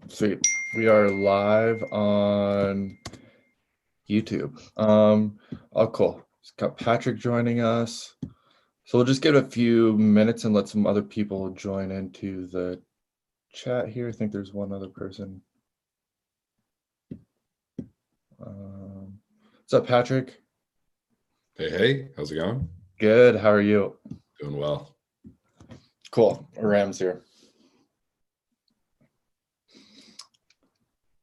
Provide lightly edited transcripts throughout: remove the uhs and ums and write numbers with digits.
Sweet. We are live on YouTube. Oh, cool. It's got Patrick joining us. So we'll just give it a few minutes and let some other people join into the chat here. I think there's one other person. What's up, Patrick? Hey, how's it going? Good. How are you? Doing well. Cool. Ram's here.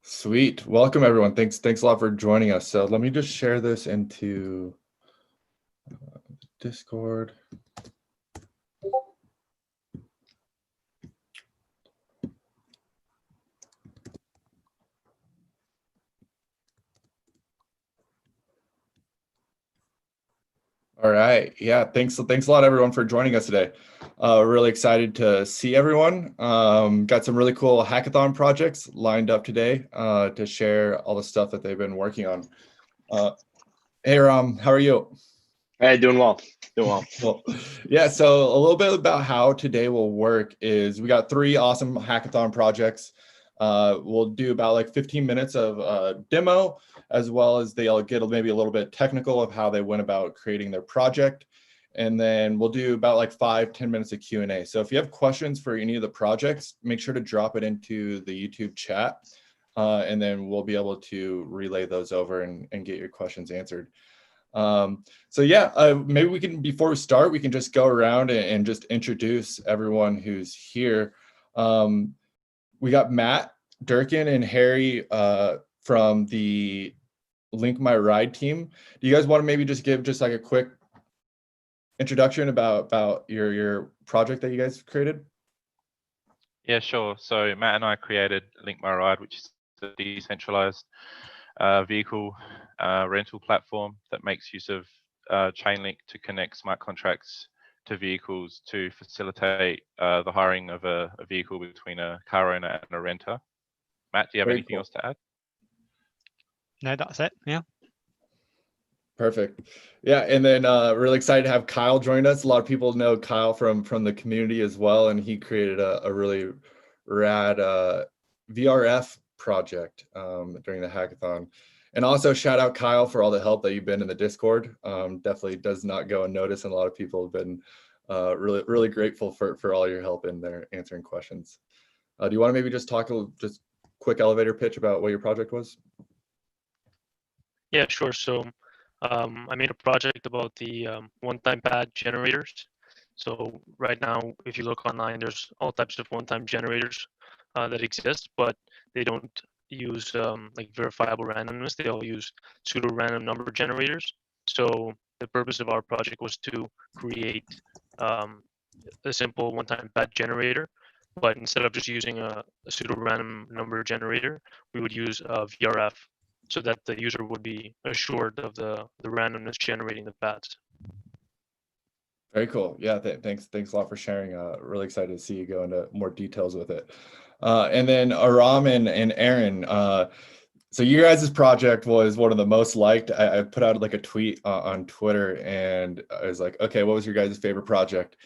Sweet. Welcome, everyone. Thanks a lot for joining us. So let me just share this into Discord. All right. Yeah. Thanks a lot, everyone, for joining us today. Really excited to see everyone. Got some really cool hackathon projects lined up today to share all the stuff that they've been working on. Hey, Ram, how are you? Hey, doing well. Well, yeah. So a little bit about how today will work is we got 3 awesome hackathon projects. We'll do about like 15 minutes of demo, as well as they'll get maybe a little bit technical of how they went about creating their project. And then we'll do about like 5-10 minutes of Q&A. So if you have questions for any of the projects, make sure to drop it into the YouTube chat. And then we'll be able to relay those over and get your questions answered. So yeah, maybe we can, before we start, we can just go around and just introduce everyone who's here. We got Matt, Durkin, and Harry from the Link My Ride team. Do you guys want to maybe just give just like a quick introduction about your project that you guys created? Yeah, sure. So Matt and I created Link My Ride, which is a decentralized vehicle rental platform that makes use of Chainlink to connect smart contracts to vehicles to facilitate the hiring of a vehicle between a car owner and a renter. Matt, do you have Very anything cool. else to add? No, that's it. Yeah. Perfect. Yeah, and then really excited to have Kyle join us. A lot of people know Kyle from the community as well, and he created a really rad VRF project during the hackathon. And also shout out Kyle for all the help that you've been in the Discord. Definitely does not go unnoticed, and a lot of people have been really grateful for all your help in there answering questions. Do you want to maybe just talk just quick elevator pitch about what your project was? Yeah, sure. So I made a project about the one-time pad generators. So right now, if you look online, there's all types of one-time generators that exist, but they don't use like verifiable randomness. They all use pseudo-random number generators. So the purpose of our project was to create a simple one-time pad generator, but instead of just using a pseudo-random number generator, we would use a VRF, so that the user would be assured of the randomness generating the pads. Very cool. Yeah, thanks a lot for sharing. Really excited to see you go into more details with it. And then Aram and Aaron, so your guys' project was one of the most liked. I put out like a tweet on Twitter, and I was like, okay, what was your guys' favorite project?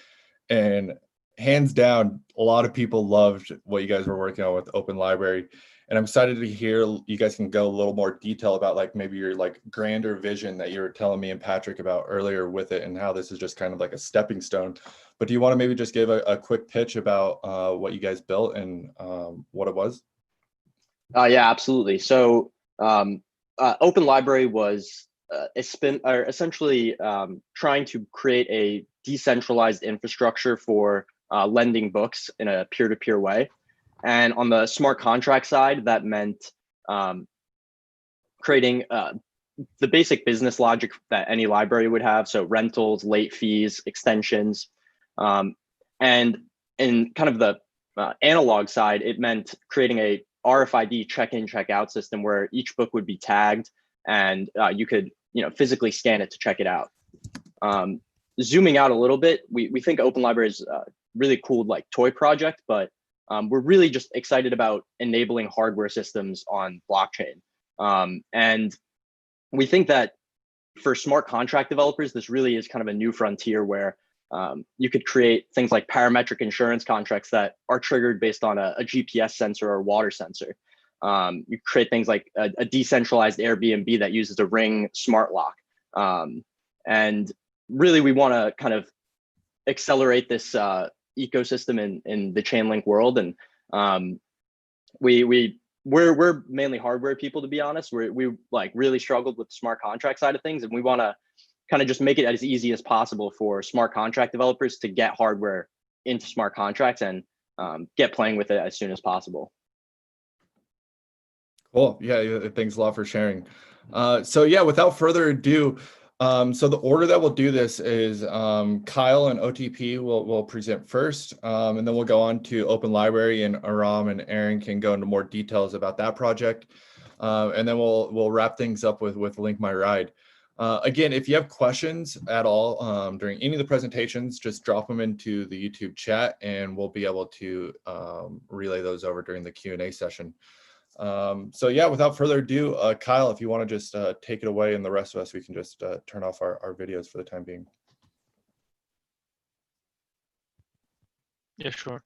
And hands down, a lot of people loved what you guys were working on with Open Library. And I'm excited to hear you guys can go a little more detail about like maybe your like grander vision that you were telling me and Patrick about earlier with it, and how this is just kind of like a stepping stone. But do you want to maybe just give a quick pitch about what you guys built and what it was? Yeah, absolutely. So Open Library was essentially trying to create a decentralized infrastructure for lending books in a peer-to-peer way. And on the smart contract side, that meant creating the basic business logic that any library would have. So rentals, late fees, extensions. And in kind of the analog side, it meant creating a RFID check-in, check-out system where each book would be tagged, and you could physically scan it to check it out. Zooming out a little bit, we think Open Library is a really cool like toy project, but we're really just excited about enabling hardware systems on blockchain. And we think that for smart contract developers, this really is kind of a new frontier where You could create things like parametric insurance contracts that are triggered based on a GPS sensor or water sensor. You create things like a decentralized Airbnb that uses a Ring smart lock. And really, we want to kind of accelerate this ecosystem in the Chainlink world. And we're mainly hardware people, to be honest. We like really struggled with the smart contract side of things, and we want to kind of just make it as easy as possible for smart contract developers to get hardware into smart contracts and get playing with it as soon as possible. Cool. Yeah, thanks a lot for sharing. So yeah, without further ado, so the order that we'll do this is Kyle and OTP will present first, and then we'll go on to Open Library, and Aram and Aaron can go into more details about that project. And then we'll wrap things up with Link My Ride. Again, if you have questions at all during any of the presentations, just drop them into the YouTube chat and we'll be able to relay those over during the Q&A session. So yeah, without further ado, Kyle, if you want to just take it away, and the rest of us, we can just turn off our videos for the time being. Yeah, sure.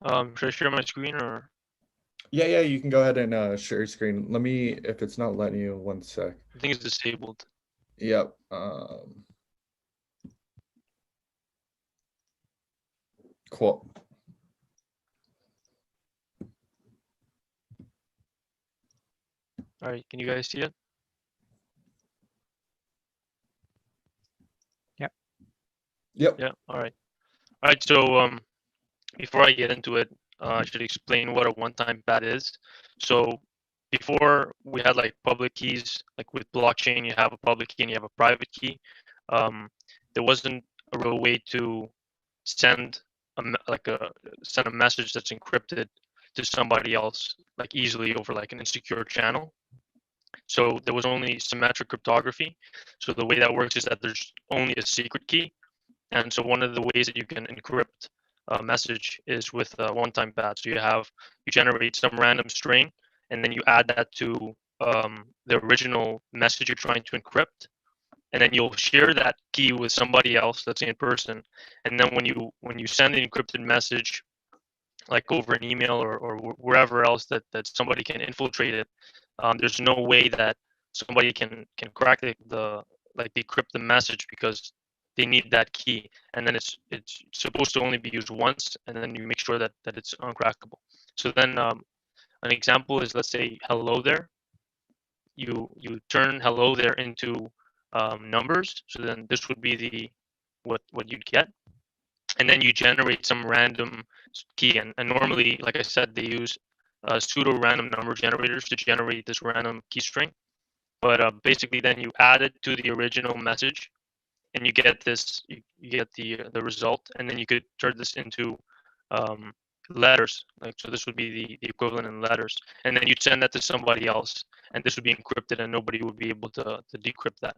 Should I share my screen or? Yeah, you can go ahead and share your screen. Let me, if it's not letting you, one sec. I think it's disabled. Yep. Cool. All right, can you guys see it? Yep. Yeah, all right. All right, so before I get into it, I should explain what a one-time pad is. So before we had like public keys, like with blockchain, you have a public key and you have a private key. There wasn't a real way to send a message that's encrypted to somebody else like easily over like an insecure channel. So there was only symmetric cryptography. So the way that works is that there's only a secret key. And so one of the ways that you can encrypt a message is with a one-time pad. So you generate some random string, and then you add that to the original message you're trying to encrypt, and then you'll share that key with somebody else, let's say in person. And then when you send the encrypted message, like over an email or wherever else that somebody can infiltrate it, there's no way that somebody can crack the decrypt the message, because they need that key, and then it's supposed to only be used once, and then you make sure that it's uncrackable. So then an example is, let's say hello there. You turn hello there into numbers. So then this would be the what you'd get, and then you generate some random key. And normally, like I said, they use pseudo random number generators to generate this random key string. But basically, then you add it to the original message, and you get this. You get the result, and then you could turn this into letters. Like, so this would be the equivalent in letters, and then you'd send that to somebody else, and this would be encrypted, and nobody would be able to decrypt that.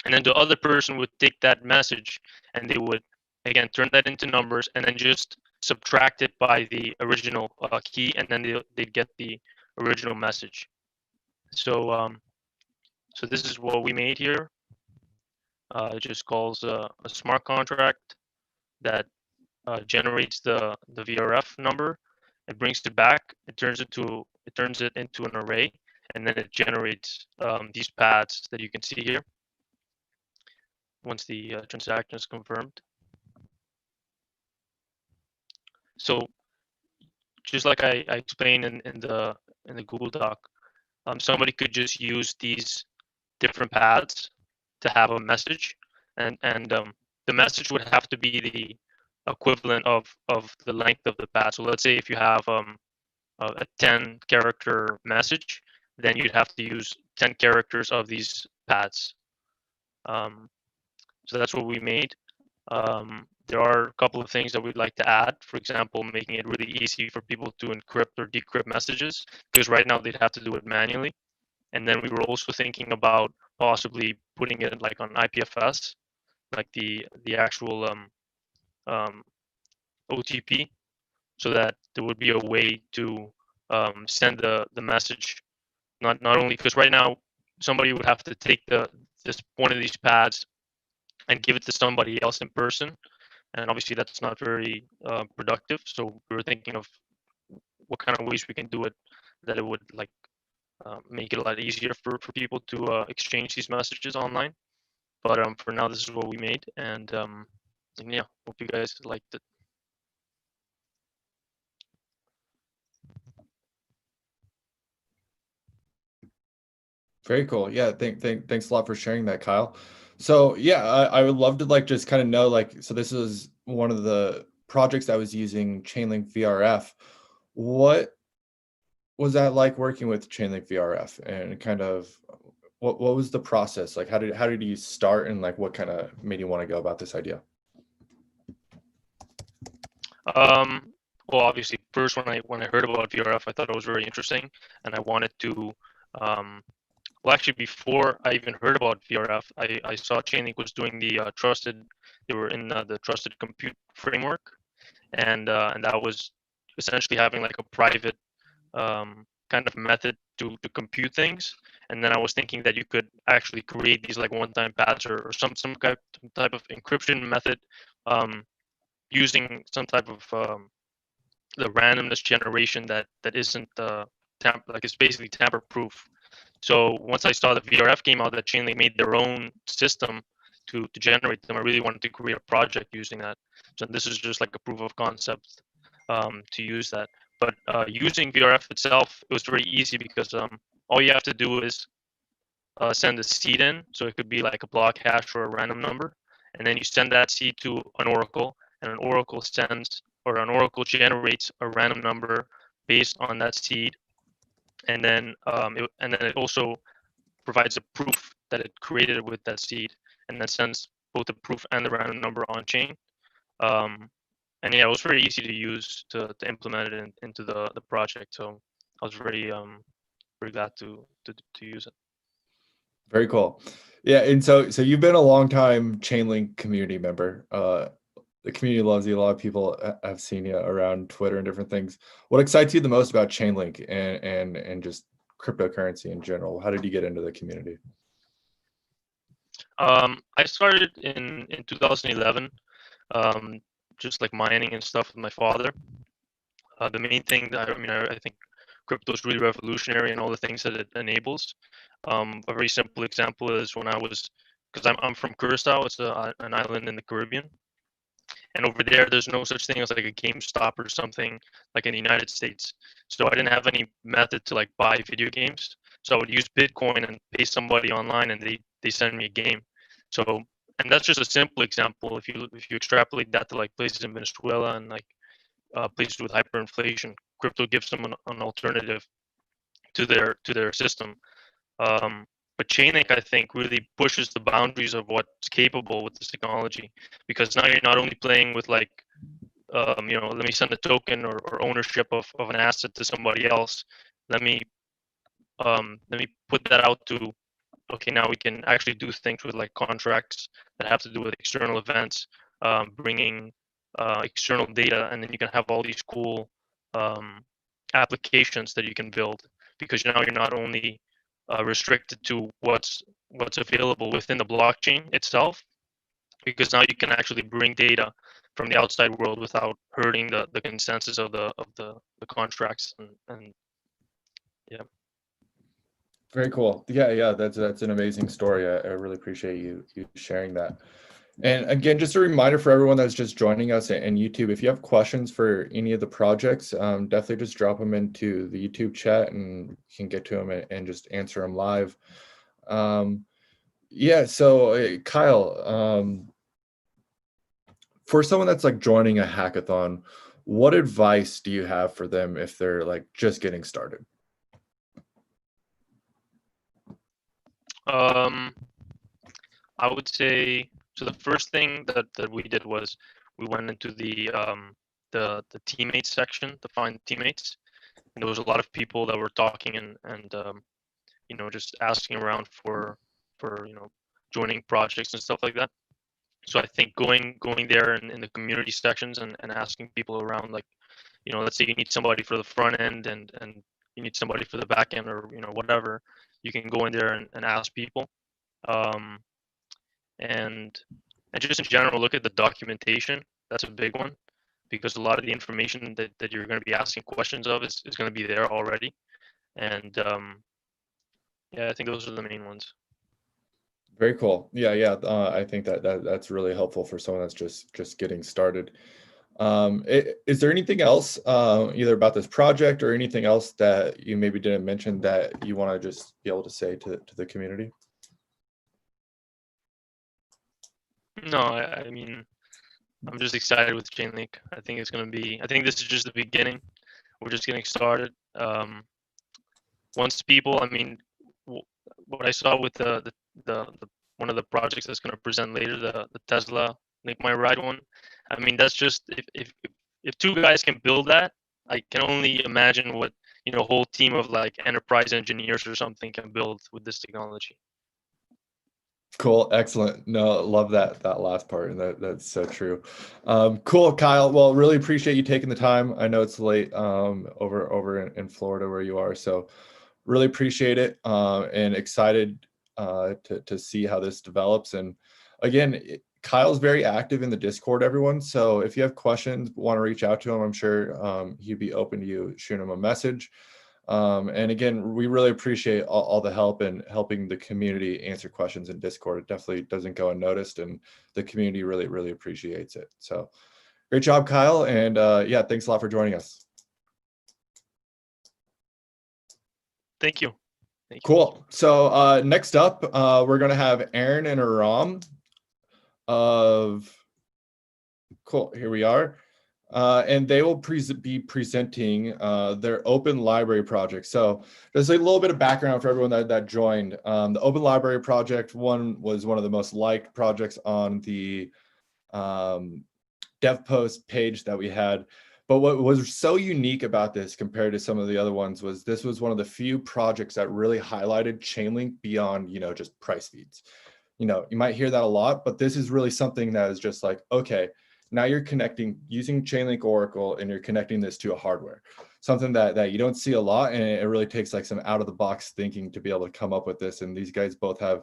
And then the other person would take that message, and they would again turn that into numbers, and then just subtract it by the original key, and then they'd get the original message. So so this is what we made here. It just calls a smart contract that generates the VRF number. It brings it back. It turns it into an array, and then it generates these pads that you can see here once the transaction is confirmed. So just like I explained in the Google Doc, somebody could just use these different paths to have a message, and the message would have to be the equivalent of the length of the path. So let's say if you have a 10 character message, then you'd have to use 10 characters of these paths. So that's what we made. There are a couple of things that we'd like to add. For example, making it really easy for people to encrypt or decrypt messages, because right now they'd have to do it manually. And then we were also thinking about possibly putting it like on IPFS, like the actual OTP, so that there would be a way to send the message. Not only because right now somebody would have to take this one of these pads, and give it to somebody else in person. And obviously that's not very productive. So we were thinking of what kind of ways we can do it that it would like make it a lot easier for people to exchange these messages online. But for now, this is what we made, and yeah, hope you guys liked it. Very cool. Yeah, thanks a lot for sharing that, Kyle. So yeah, I would love to like just kind of know like, so this is one of the projects that was using Chainlink VRF. What was that like working with Chainlink VRF, and kind of what was the process like? How did you start, and like what kind of made you want to go about this idea? Well, obviously, first when I heard about VRF, I thought it was very interesting, and I wanted to. Well, actually, before I even heard about VRF, I saw Chainlink was doing the trusted. They were in the trusted compute framework, and that was essentially having like a private kind of method to compute things. And then I was thinking that you could actually create these like one-time paths or some type of encryption method using some type of the randomness generation that isn't like it's basically tamper proof. So once I saw the VRF came out that Chainlink made their own system to generate them, I really wanted to create a project using that. So this is just like a proof of concept to use that. But using VRF itself, it was very easy because all you have to do is send a seed in. So it could be like a block hash or a random number. And then you send that seed to an oracle, and an oracle sends or an oracle generates a random number based on that seed. And then it also provides a proof that it created it with that seed, and then sends both the proof and the random number on chain. And yeah, it was very easy to use to implement it into the project. So I was very glad to use it. Very cool. Yeah, and so you've been a long time Chainlink community member. The community loves you. A lot of people have seen you around Twitter and different things. What excites you the most about Chainlink and just cryptocurrency in general? How did you get into the community? I started in 2011, just like mining and stuff with my father. The main thing that I think crypto is really revolutionary and all the things that it enables. A very simple example is when I was, because I'm from Curacao, it's an island in the Caribbean, and over there's no such thing as like a GameStop or something like in the United States. So I didn't have any method to like buy video games. So I would use Bitcoin and pay somebody online, and they send me a game. So, and that's just a simple example. If you extrapolate that to like places in Venezuela and like places with hyperinflation, crypto gives them an alternative to their system. But Chainlink, I think, really pushes the boundaries of what's capable with this technology, because now you're not only playing with like, let me send a token or ownership of an asset to somebody else. Let me put that out to, okay, now we can actually do things with like contracts that have to do with external events, bringing external data, and then you can have all these cool applications that you can build, because now you're not only restricted to what's available within the blockchain itself, because now you can actually bring data from the outside world without hurting the consensus of the contracts and yeah. Very cool. Yeah, that's an amazing story. I really appreciate you sharing that. And again, just a reminder for everyone that's just joining us in YouTube, if you have questions for any of the projects, definitely just drop them into the YouTube chat and we can get to them and just answer them live. Yeah, so Kyle, for someone that's like joining a hackathon, what advice do you have for them if they're like just getting started? I would say, so the first thing that we did was we went into the teammates section to find teammates, and there was a lot of people that were talking and just asking around for joining projects and stuff like that. So I think going there in the community sections and asking people around, like, let's say you need somebody for the front end and you need somebody for the back end, or whatever, you can go in there and ask people. And And just in general, look at the documentation. That's a big one, because a lot of the information that you're going to be asking questions of is going to be there already. And yeah, I think those are the main ones. Very cool. Yeah, yeah. I think that's really helpful for someone that's just getting started. Is there anything else, either about this project or anything else that you maybe didn't mention that you want to just be able to say to the community? No, I mean, I'm just excited with Chainlink. I think it's going to be, I think this is just the beginning. We're just getting started. Once people, I mean, what I saw with the one of the projects that's going to present later, the Tesla Link My Ride one. I mean, that's just, if two guys can build that, I can only imagine what, you know, a whole team of like enterprise engineers or something can build with this technology. Cool, excellent. No, love that last part, and that's so true. Cool, Kyle. Well, really appreciate you taking the time. I know it's late over in Florida where you are, so really appreciate it, and excited to see how this develops. And again, Kyle's very active in the Discord, everyone. So if you have questions, want to reach out to him, I'm sure he'd be open to you shooting him a message. And again, we really appreciate all the help and helping the community answer questions in Discord. It definitely doesn't go unnoticed, and the community really appreciates it. So great job, Kyle. And yeah, thanks a lot for joining us. Thank you. Thank you. Cool. So next up, we're going to have Aaron and Aram of, cool, here we are. And they will be presenting their open library project. So there's a little bit of background for everyone that joined. The open library project was one of the most liked projects on the dev post page that we had. But what was so unique about this compared to some of the other ones was this was one of the few projects that really highlighted Chainlink beyond, you know, just price feeds. You know, you might hear that a lot, but this is really something that is just like, okay, now you're connecting using Chainlink Oracle, and you're connecting this to a hardware, something that you don't see a lot. And it really takes like some out of the box thinking to be able to come up with this. And these guys both have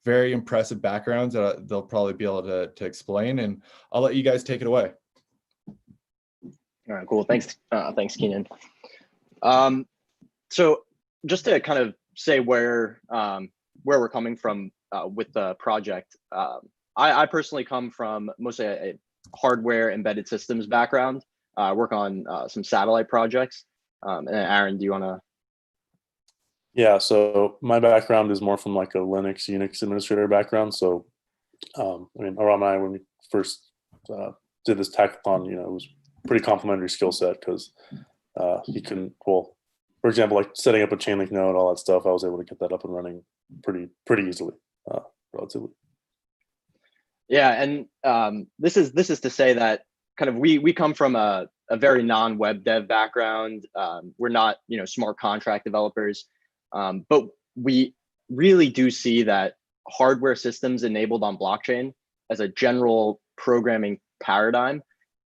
very impressive backgrounds that they'll probably be able to explain. And I'll let you guys take it away. All right, cool. Thanks, Keenan. So just to kind of say where we're coming from with the project, I personally come from mostly a hardware embedded systems background. I work on some satellite projects. And Aaron, do you want to? Yeah, so my background is more from like a Linux, Unix administrator background. So, I mean, Aram and I, when we first did this hackathon, you know, it was pretty complementary skill set because he couldn't, well, for example, like setting up a Chainlink node, all that stuff, I was able to get that up and running pretty easily, relatively. Yeah, and this is to say that kind of we come from a very non-web dev background. We're not, you know, smart contract developers, but we really do see that hardware systems enabled on blockchain as a general programming paradigm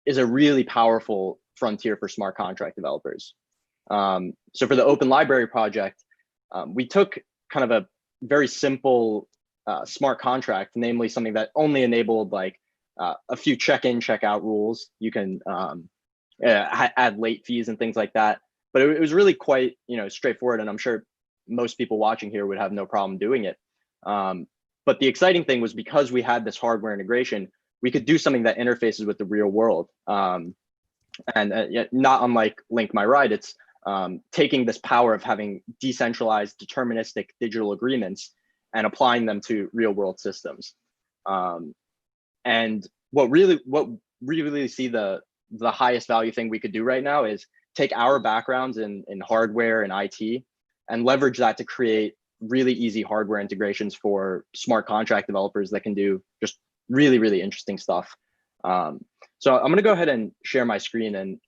is a really powerful frontier for smart contract developers. So for the open library project, we took kind of a very simple smart contract, namely something that only enabled like a few check-in, check-out rules. You can add late fees and things like that. But it was really quite, you know, straightforward, and I'm sure most people watching here would have no problem doing it. But the exciting thing was because we had this hardware integration, we could do something that interfaces with the real world. And not unlike Link My Ride, it's taking this power of having decentralized deterministic digital agreements and applying them to real world systems. And what we really see the highest value thing we could do right now is take our backgrounds in hardware and IT and leverage that to create really easy hardware integrations for smart contract developers that can do just really interesting stuff. So I'm going to go ahead and share my screen and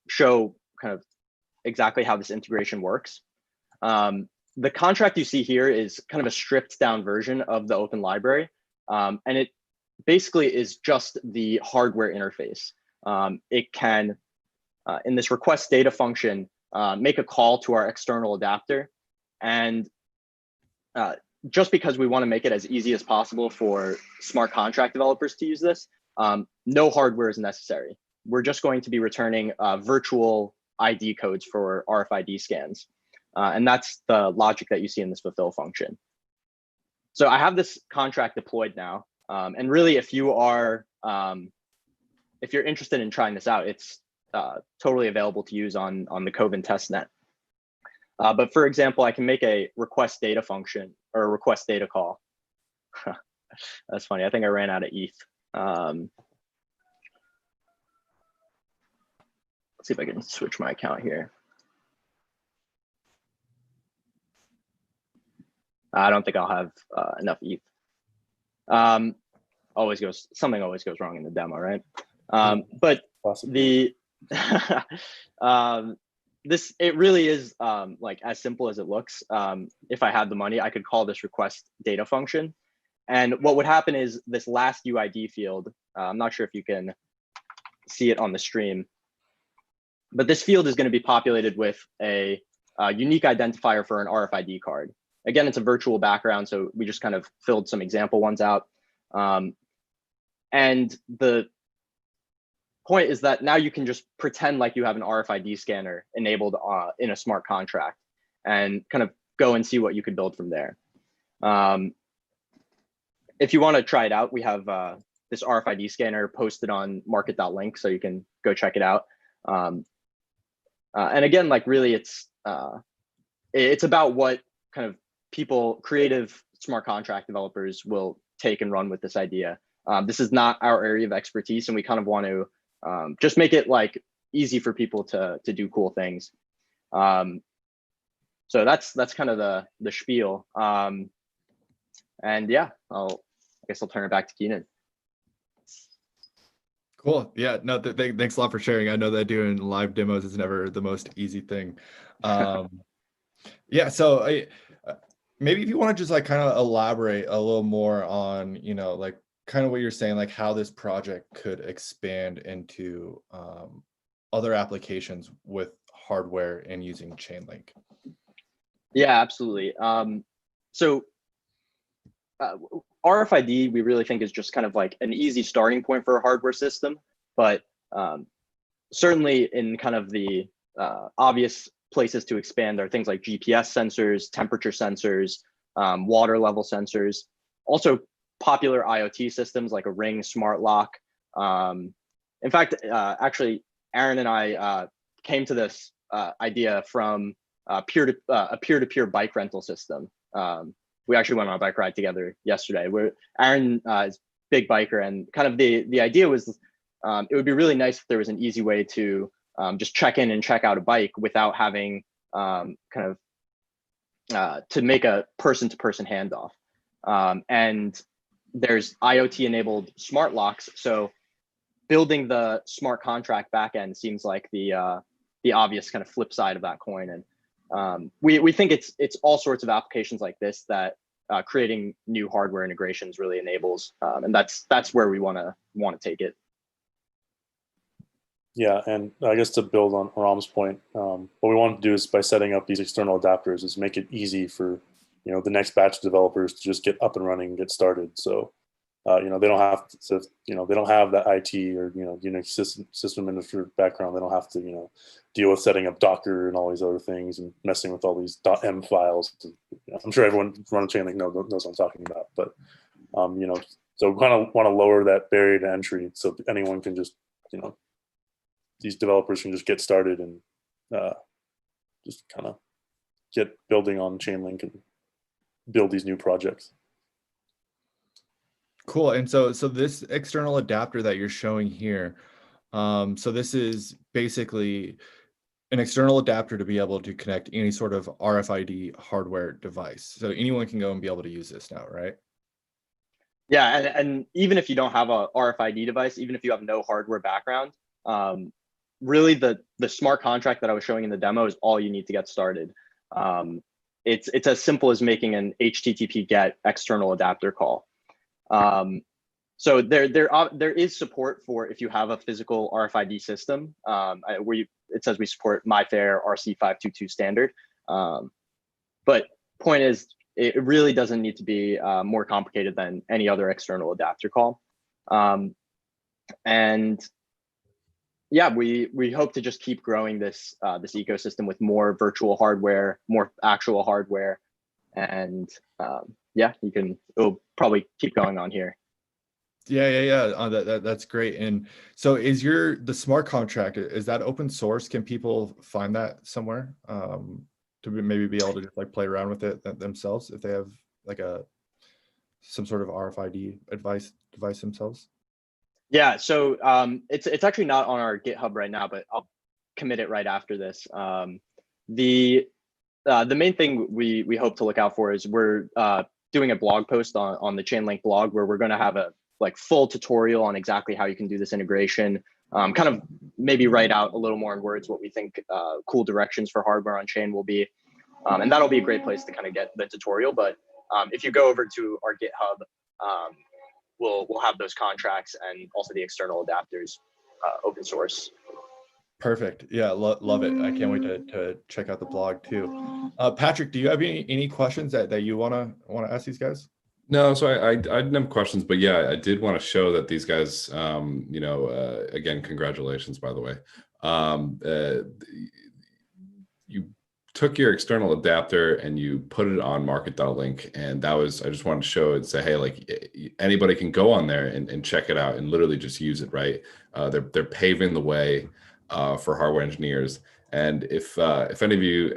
show kind of exactly how this integration works. The contract you see here is kind of a stripped down version of the open library. And it basically is just the hardware interface. It can, in this request data function, make a call to our external adapter. And just because we want to make it as easy as possible for smart contract developers to use this, no hardware is necessary. We're just going to be returning virtual ID codes for RFID scans. And that's the logic that you see in this fulfill function. So I have this contract deployed now. And really, if you are, if you're interested in trying this out, it's totally available to use on the Coven testnet. But for example, I can make a request data function or a request data call. That's funny. I think I ran out of ETH. Let's see if I can switch my account here. I don't think I'll have enough ETH. Something always goes wrong in the demo, right? But Possibly. this, it really is like as simple as it looks. If I had the money, I could call this request data function. And what would happen is this last UID field, I'm not sure if you can see it on the stream, but this field is going to be populated with a unique identifier for an RFID card. Again, it's a virtual background, so we just kind of filled some example ones out. And the point is that now you can just pretend like you have an RFID scanner enabled in a smart contract and kind of go and see what you could build from there. If you want to try it out, we have this RFID scanner posted on market.link, so you can go check it out. And again, like really, it's about what kind of people, creative smart contract developers will take and run with this idea. This is not our area of expertise, and we kind of want to just make it like easy for people to do cool things. So that's kind of the spiel. And yeah, I guess I'll turn it back to Keenan. Cool. Yeah, no, thanks a lot for sharing. I know that doing live demos is never the most easy thing. Yeah, so maybe if you want to just like kind of elaborate a little more on, you know, like kind of what you're saying, like how this project could expand into other applications with hardware and using Chainlink. Yeah, absolutely. So RFID, we really think is just kind of like an easy starting point for a hardware system, but certainly in kind of the obvious places to expand are things like GPS sensors, temperature sensors, water level sensors, also popular IoT systems like a Ring smart lock. In fact, actually, Aaron and I came to this idea from a peer-to-peer bike rental system. We actually went on a bike ride together yesterday. Aaron is a big biker, and kind of the idea was it would be really nice if there was an easy way to just check in and check out a bike without having to make a person-to-person handoff. And there's IoT enabled smart locks. So building the smart contract backend seems like the obvious kind of flip side of that coin. And we think it's all sorts of applications like this that creating new hardware integrations really enables. And that's where we want to take it. Yeah, and I guess to build on Ram's point, what we want to do is by setting up these external adapters is make it easy for the next batch of developers to just get up and running and get started. So they don't have to they don't have that IT or Unix system administrator background. They don't have to deal with setting up Docker and all these other things and messing with all these .m files. I'm sure everyone running Chainlink knows what I'm talking about, but so we kind of want to lower that barrier to entry so anyone can just these developers can just get started and just kind of get building on Chainlink and build these new projects. Cool. And so this external adapter that you're showing here, so this is basically an external adapter to be able to connect any sort of RFID hardware device. So anyone can go and be able to use this now, right? Yeah, and even if you don't have a RFID device, even if you have no hardware background, really the smart contract that I was showing in the demo is all you need to get started. It's as simple as making an HTTP GET external adapter call. So there is support for if you have a physical RFID system, where it says we support MyFair RC522 standard. But point is, it really doesn't need to be more complicated than any other external adapter call. And yeah, we hope to just keep growing this this ecosystem with more virtual hardware, more actual hardware, and yeah, it'll probably keep going on here. Yeah. That's great. And so is the smart contract, is that open source? Can people find that somewhere to maybe be able to just like play around with it themselves if they have like some sort of RFID device themselves? Yeah, so it's actually not on our GitHub right now, but I'll commit it right after this. The main thing we hope to look out for is we're doing a blog post on the Chainlink blog where we're going to have a full tutorial on exactly how you can do this integration. Kind of maybe write out a little more in words what we think cool directions for hardware on chain will be, and that'll be a great place to kind of get the tutorial. But if you go over to our GitHub, we'll have those contracts and also the external adapters open source. Perfect. Yeah, love it. I can't wait to check out the blog too. Patrick, do you have any questions that you wanna ask these guys? No, so I didn't have questions, but yeah, I did want to show that these guys, again, congratulations, by the way. You took your external adapter and you put it on market.link, and I just wanted to show and say, hey, like anybody can go on there and check it out and literally just use it, right? They're paving the way for hardware engineers. And if any of you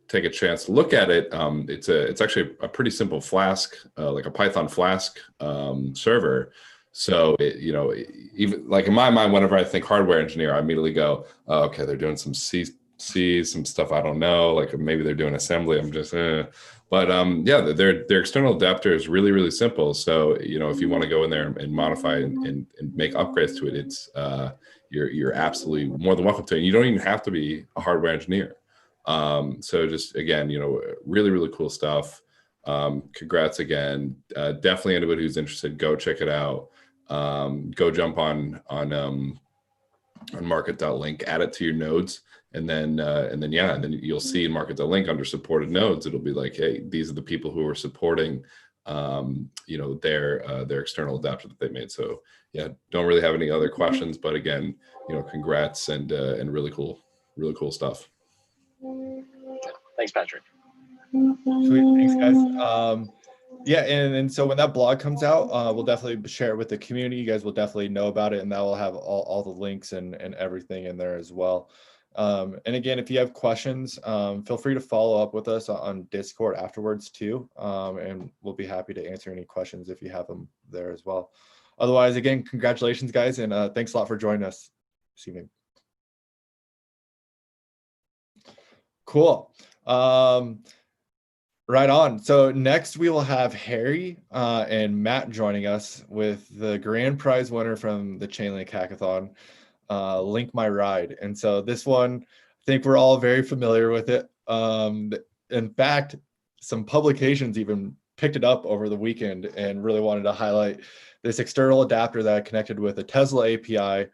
take a chance to look at it, it's actually a pretty simple Flask, like a Python Flask server. So even like in my mind, whenever I think hardware engineer, I immediately go, oh, okay, they're doing some C, some stuff I don't know, like maybe they're doing assembly. I'm just, but yeah, their external adapter is really, really simple. So if you want to go in there and modify and make upgrades to it, it's you're absolutely more than welcome to. And you don't even have to be a hardware engineer. So just again, really, really cool stuff. Congrats again. Definitely anybody who's interested, go check it out. Go jump on market.link, add it to your nodes, and then you'll see in market.link under supported nodes, it'll be like, hey, these are the people who are supporting their external adapter that they made. So yeah, don't really have any other questions, but again, congrats and really cool stuff. Thanks, Patrick. Sweet, thanks guys. Yeah, and so when that blog comes out, we'll definitely share it with the community. You guys will definitely know about it, and that will have all the links and everything in there as well. And again, if you have questions, feel free to follow up with us on Discord afterwards too, and we'll be happy to answer any questions if you have them there as well. Otherwise, again, congratulations guys, and thanks a lot for joining us this evening. Cool. Right on. So next we will have Harry and Matt joining us with the grand prize winner from the Chainlink Hackathon, Link My Ride. And so this one, I think we're all very familiar with it. In fact, some publications even picked it up over the weekend and really wanted to highlight this external adapter that I connected with a Tesla API,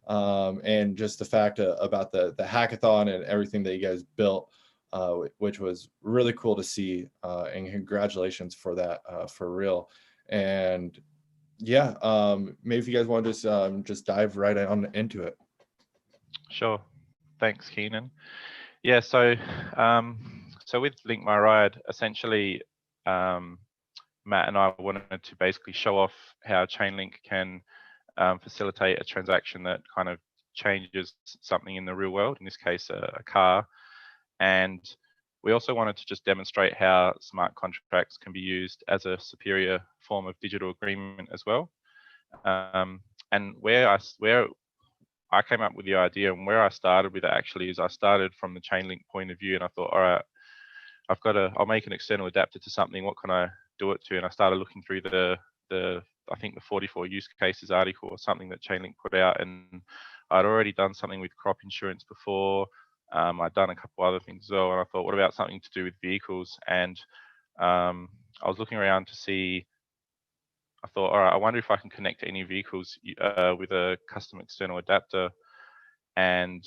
and just the fact about the hackathon and everything that you guys built. Which was really cool to see, and congratulations for that, for real. And yeah, maybe if you guys want to just dive right on into it. Sure. Thanks, Keenan. Yeah, so with Link My Ride, essentially, Matt and I wanted to basically show off how Chainlink can facilitate a transaction that kind of changes something in the real world, in this case, a car. And we also wanted to just demonstrate how smart contracts can be used as a superior form of digital agreement as well. And where I came up with the idea and where I started with it actually is I started from the Chainlink point of view, and I thought, all right, I'll make an external adapter to something. What can I do it to? And I started looking through I think the 44 use cases article or something that Chainlink put out, and I'd already done something with crop insurance before. I'd done a couple other things as well, and I thought, what about something to do with vehicles? And I was looking around to see. I thought, all right, I wonder if I can connect to any vehicles with a custom external adapter, and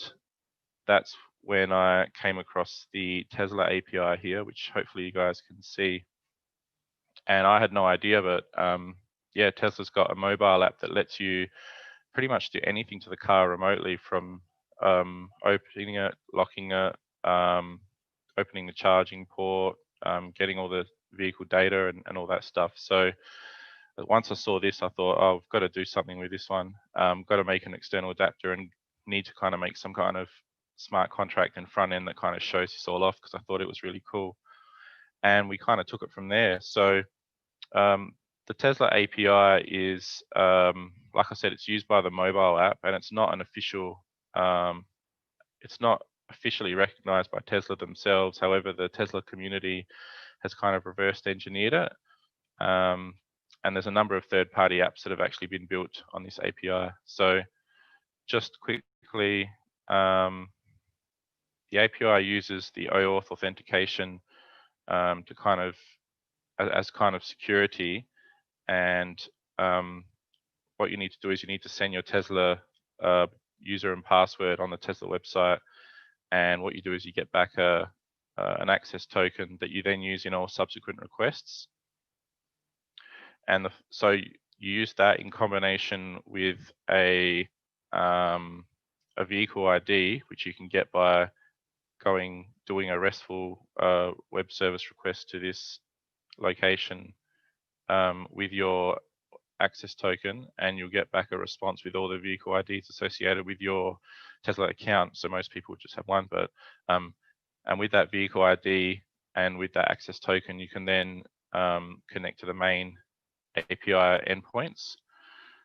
that's when I came across the Tesla API here, which hopefully you guys can see. And I had no idea, but yeah, Tesla's got a mobile app that lets you pretty much do anything to the car remotely, from opening it, locking it, opening the charging port, getting all the vehicle data and all that stuff. So once I saw this, I thought, oh, I've got to do something with this one. Got to make an external adapter, and need to kind of make some kind of smart contract and front end that kind of shows this all off, because I thought it was really cool. And we kind of took it from there. So the Tesla API is, like I said, it's used by the mobile app, and it's not an official, it's not officially recognized by Tesla themselves. However, the Tesla community has kind of reversed engineered it. And there's a number of third-party apps that have actually been built on this API. So just quickly, the API uses the OAuth authentication to kind of, as kind of security. And what you need to do is you need to send your Tesla user and password on the Tesla website. And what you do is you get back an access token that you then use in all subsequent requests. And so you use that in combination with a vehicle ID, which you can get by doing a RESTful web service request to this location with your access token, and you'll get back a response with all the vehicle IDs associated with your Tesla account. So most people just have one, but and with that vehicle ID and with that access token, you can then connect to the main API endpoints.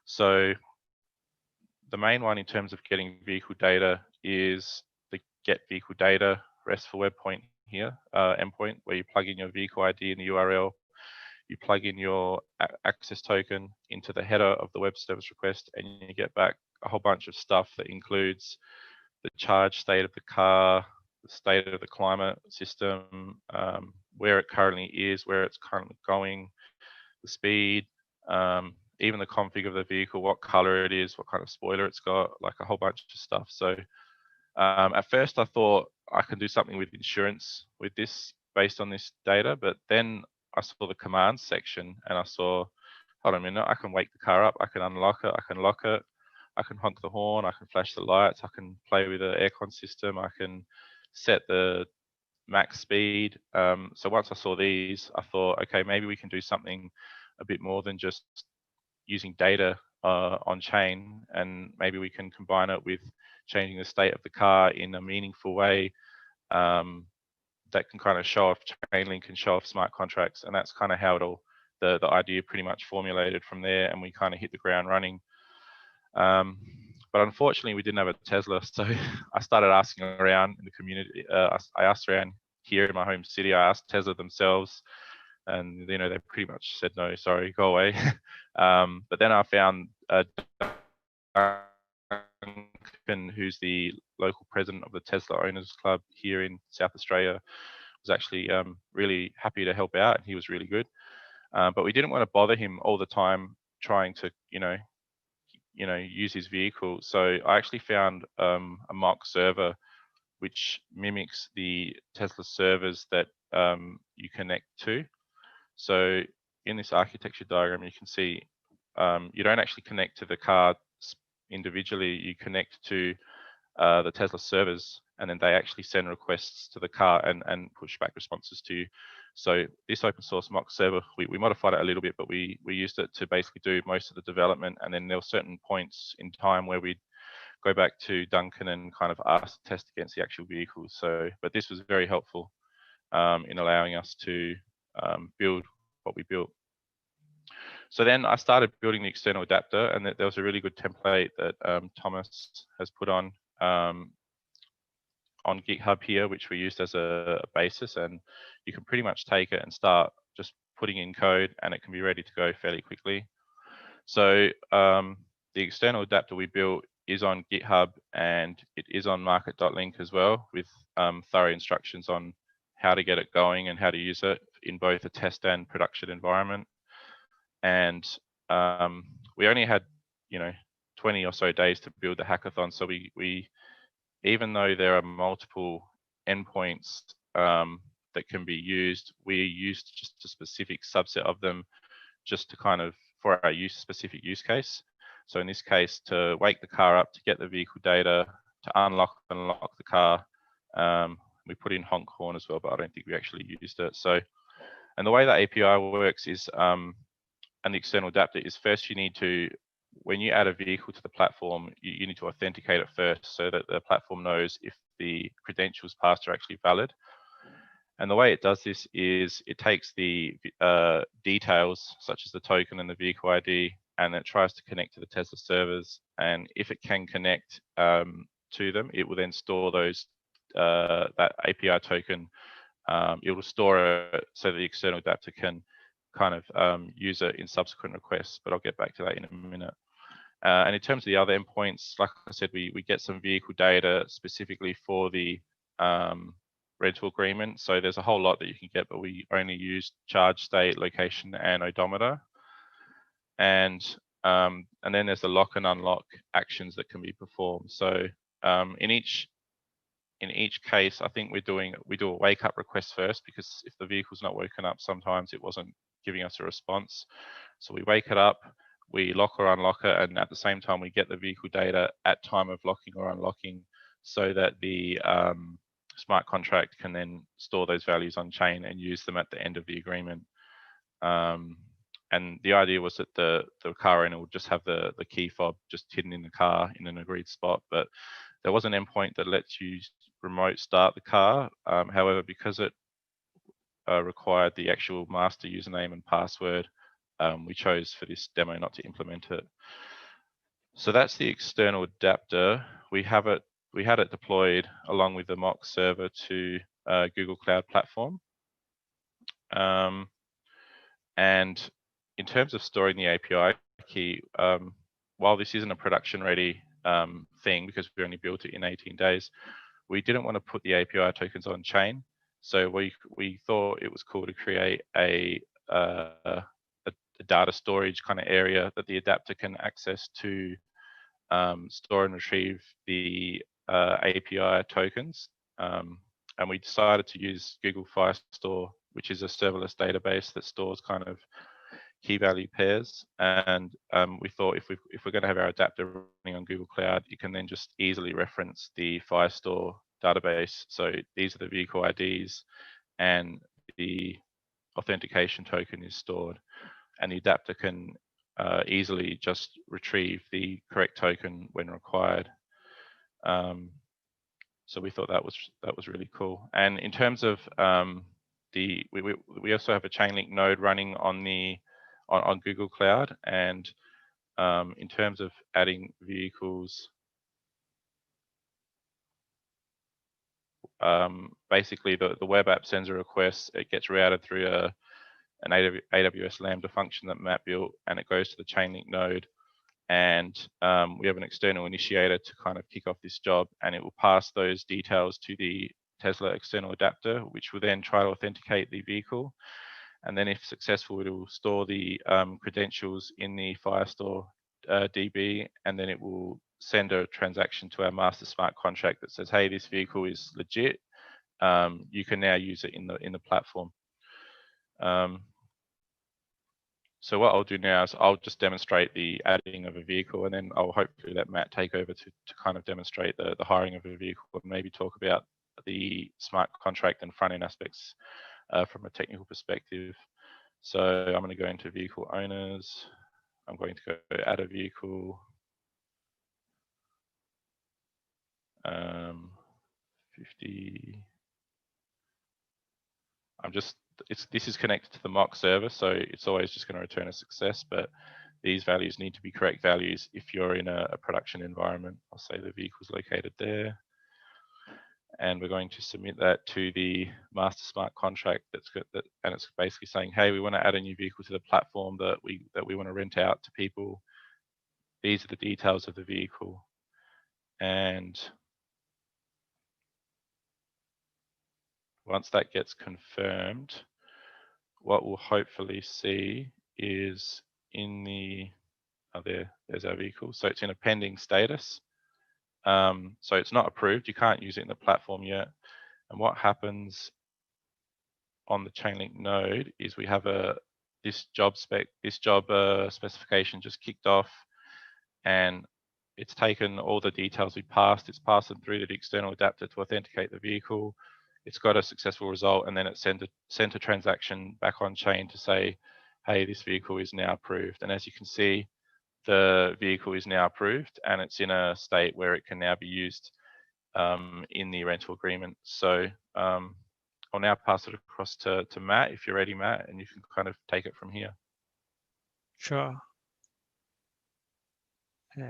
So the main one in terms of getting vehicle data is the get vehicle data RESTful web point here, endpoint, where you plug in your vehicle ID in the URL. You plug in your access token into the header of the web service request, and you get back a whole bunch of stuff that includes the charge state of the car, the state of the climate system, where it currently is, where it's currently going, the speed, even the config of the vehicle, what color it is, what kind of spoiler it's got, like a whole bunch of stuff. So at first I thought I can do something with insurance with this based on this data, but then I saw the commands section and I saw, hold on a minute, I can wake the car up, I can unlock it, I can lock it, I can honk the horn, I can flash the lights, I can play with the aircon system, I can set the max speed. So once I saw these, I thought, okay, maybe we can do something a bit more than just using data on chain, and maybe we can combine it with changing the state of the car in a meaningful way that can kind of show off Chainlink and show off smart contracts. And that's kind of how the idea pretty much formulated from there, and we kind of hit the ground running. But unfortunately, we didn't have a Tesla, so I started asking around in the community. I asked around here in my home city. I asked Tesla themselves, and they pretty much said no, sorry, go away. But then I found Duncan, who's the local president of the Tesla Owners Club here in South Australia, was actually really happy to help out, and he was really good. But we didn't want to bother him all the time trying to, use his vehicle. So I actually found a mock server which mimics the Tesla servers that you connect to. So in this architecture diagram, you can see you don't actually connect to the car individually. You connect to the Tesla servers, and then they actually send requests to the car and push back responses to you. So this open source mock server, we modified it a little bit, but we used it to basically do most of the development. And then there were certain points in time where we'd go back to Duncan and kind of ask to test against the actual vehicles. So, but this was very helpful in allowing us to build what we built. So then I started building the external adapter, and there was a really good template that Thomas has put on GitHub here, which we used as a basis, and you can pretty much take it and start just putting in code, and it can be ready to go fairly quickly. So the external adapter we built is on GitHub, and it is on market.link as well, with thorough instructions on how to get it going and how to use it in both a test and production environment. And we only had 20 or so days to build the hackathon, so we even though there are multiple endpoints that can be used. We used just a specific subset of them just to kind of, for our specific use case. So in this case, to wake the car up, to get the vehicle data, to unlock and lock the car. We put in honk horn as well, but I don't think we actually used it. So, and the way that API works is, and the external adapter is, first you need to, when you add a vehicle to the platform, you need to authenticate it first so that the platform knows if the credentials passed are actually valid. And the way it does this is it takes the details such as the token and the vehicle ID, and it tries to connect to the Tesla servers. And if it can connect to them, it will then store those that API token. It will store it so the external adapter can kind of use it in subsequent requests. But I'll get back to that in a minute. And in terms of the other endpoints, like I said, we get some vehicle data specifically for the rental agreement. So there's a whole lot that you can get, but we only use charge state, location, and odometer. And then there's the lock and unlock actions that can be performed. So in each case, I think we do a wake up request first, because if the vehicle's not woken up, sometimes it wasn't giving us a response. So we wake it up, we lock or unlock it, and at the same time we get the vehicle data at time of locking or unlocking, so that the smart contract can then store those values on chain and use them at the end of the agreement. And the idea was that the car owner would just have the key fob just hidden in the car in an agreed spot, but there was an endpoint that lets you remote start the car. However, because it required the actual master username and password, we chose for this demo not to implement it. So that's the external adapter. We had it deployed along with the mock server to Google Cloud Platform. And in terms of storing the API key, while this isn't a production ready thing, because we only built it in 18 days, we didn't want to put the API tokens on chain. So we thought it was cool to create a data storage kind of area that the adapter can access to store and retrieve the API tokens. And we decided to use Google Firestore, which is a serverless database that stores kind of key value pairs. And we thought if we're going to have our adapter running on Google Cloud, you can then just easily reference the Firestore database. So these are the vehicle IDs, and the authentication token is stored, and the adapter can easily just retrieve the correct token when required. So we thought that was really cool. And in terms of we also have a Chainlink node running on Google Cloud, and in terms of adding vehicles, basically the web app sends a request, it gets routed through an AWS Lambda function that Matt built, and it goes to the Chainlink node, and we have an external initiator to kind of kick off this job, and it will pass those details to the Tesla external adapter, which will then try to authenticate the vehicle. And then if successful, it will store the credentials in the Firestore DB, and then it will send a transaction to our master smart contract that says, hey, this vehicle is legit. You can now use it in the platform. So what I'll do now is I'll just demonstrate the adding of a vehicle, and then I'll hopefully let Matt take over to kind of demonstrate the hiring of a vehicle, and maybe talk about the smart contract and front end aspects from a technical perspective. So I'm going to go into vehicle owners. I'm going to go add a vehicle. 50. This is connected to the mock server, so it's always just going to return a success, but these values need to be correct values if you're in a production environment. I'll say the vehicle's located there, and we're going to submit that to the master smart contract and it's basically saying, hey, we want to add a new vehicle to the platform that we want to rent out to people. These are the details of the vehicle. And once that gets confirmed, what we'll hopefully see is in the, there's our vehicle. So it's in a pending status. So it's not approved. You can't use it in the platform yet. And what happens on the Chainlink node is we have this job specification just kicked off, and it's taken all the details we passed. It's passed them through to the external adapter to authenticate the vehicle. It's got a successful result, and then it sent a transaction back on chain to say, hey, this vehicle is now approved. And as you can see, the vehicle is now approved, and it's in a state where it can now be used in the rental agreement. So I'll now pass it across to Matt, if you're ready, Matt, and you can kind of take it from here. Sure. If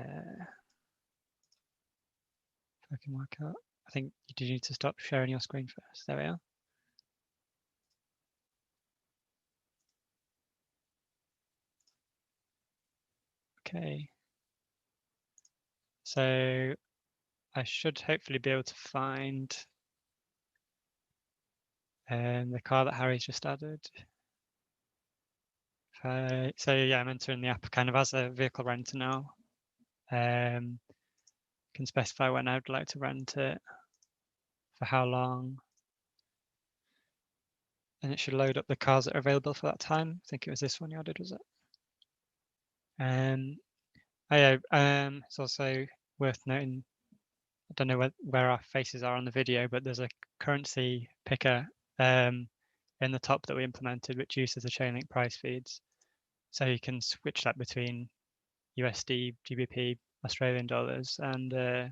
I can work out. I think you do need to stop sharing your screen first. There we are. Okay. So I should hopefully be able to find the car that Harry's just added. So yeah, I'm entering the app kind of as a vehicle renter now. Can specify when I'd like to rent it, for how long, and it should load up the cars that are available for that time. I think it was this one you added, was it? It's also worth noting, I don't know where our faces are on the video, but there's a currency picker in the top that we implemented, which uses the Chainlink price feeds. So you can switch that between USD, GBP, Australian dollars, and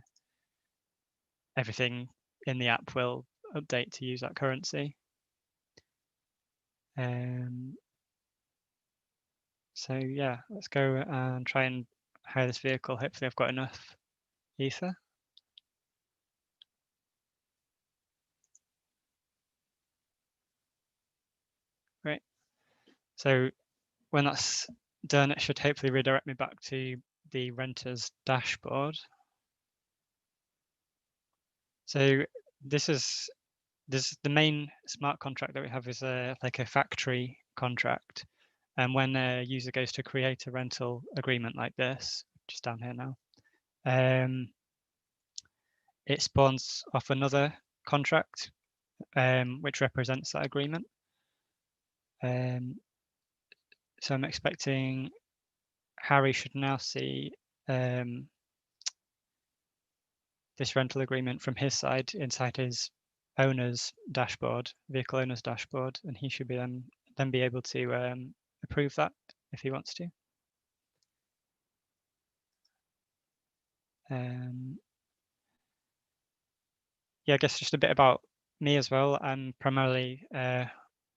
everything in the app will update to use that currency. So yeah, let's go and try and hire this vehicle. Hopefully I've got enough ether. Great. So when that's done, it should hopefully redirect me back to the renter's dashboard. So this is the main smart contract that we have is like a factory contract. And when a user goes to create a rental agreement like this, just down here now, it spawns off another contract which represents that agreement. So I'm expecting Harry should now see this rental agreement from his side inside his owner's dashboard, vehicle owner's dashboard, and he should be then be able to approve that if he wants to. Yeah, I guess just a bit about me as well. I'm primarily a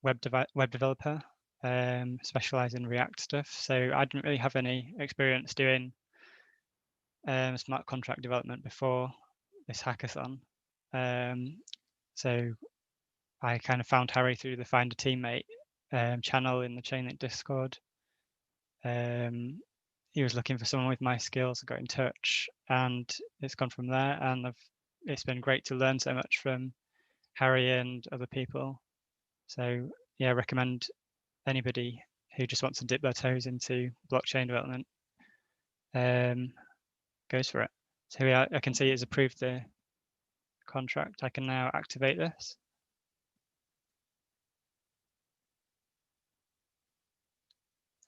web developer, specialize in React stuff. So I didn't really have any experience doing smart contract development before this hackathon. So I kind of found Harry through the Find a Teammate channel in the Chainlink Discord. He was looking for someone with my skills, got in touch, and it's gone from there. And it's been great to learn so much from Harry and other people. So yeah, I recommend anybody who just wants to dip their toes into blockchain development goes for it. So yeah, I can see it's approved the contract. I can now activate this.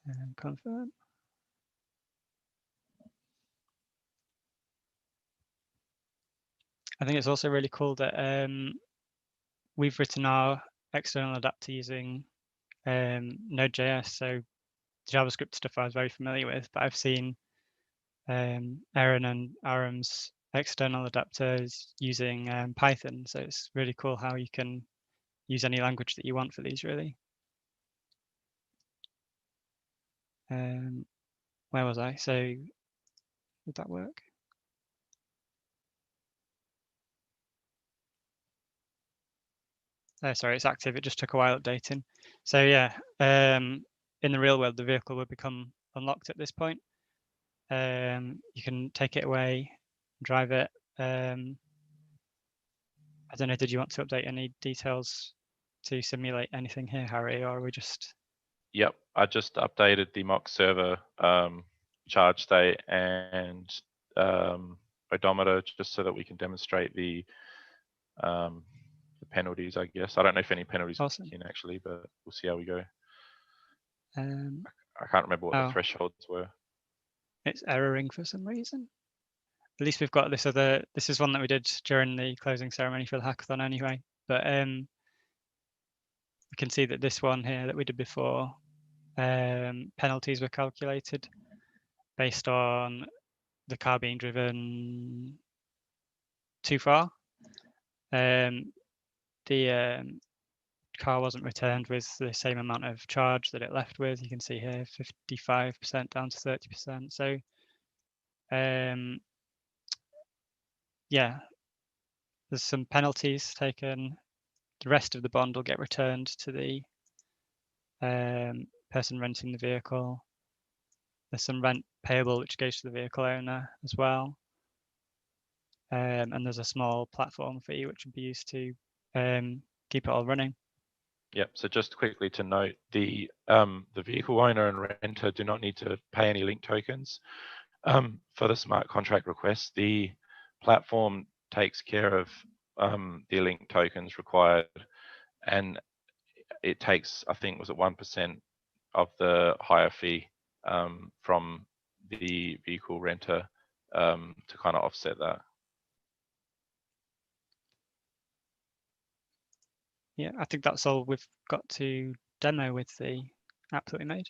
And confirm. I think it's also really cool that we've written our external adapter using Node.js. So JavaScript stuff I was very familiar with, but I've seen Aaron and Aram's external adapters using Python. So it's really cool how you can use any language that you want for these, really. Where was I? So did that work? Sorry, it's active. It just took a while updating. So yeah, in the real world, the vehicle will become unlocked at this point. You can take it away, drive it. I don't know, did you want to update any details to simulate anything here, Harry, or are we just... Yep, I just updated the mock server charge state and odometer just so that we can demonstrate the penalties, I guess. I don't know if any penalties will Awesome. kick in actually, but we'll see how we go. Um, I can't remember what Oh. the thresholds were. it's erroring for some reason. At least we've got this other, this is one that we did during the closing ceremony for the hackathon anyway. But we can see that this one here that we did before, penalties were calculated based on the car being driven too far. The car wasn't returned with the same amount of charge that it left with. You can see here 55% down to 30%. So yeah, there's some penalties taken. The rest of the bond will get returned to the person renting the vehicle. There's some rent payable which goes to the vehicle owner as well. And there's a small platform fee which would be used to keep it all running. Yep. So just quickly to note, the vehicle owner and renter do not need to pay any link tokens for the smart contract request. The platform takes care of the link tokens required, and it takes, I think, was it 1% of the hire fee from the vehicle renter to kind of offset that. Yeah, I think that's all we've got to demo with the app that we made.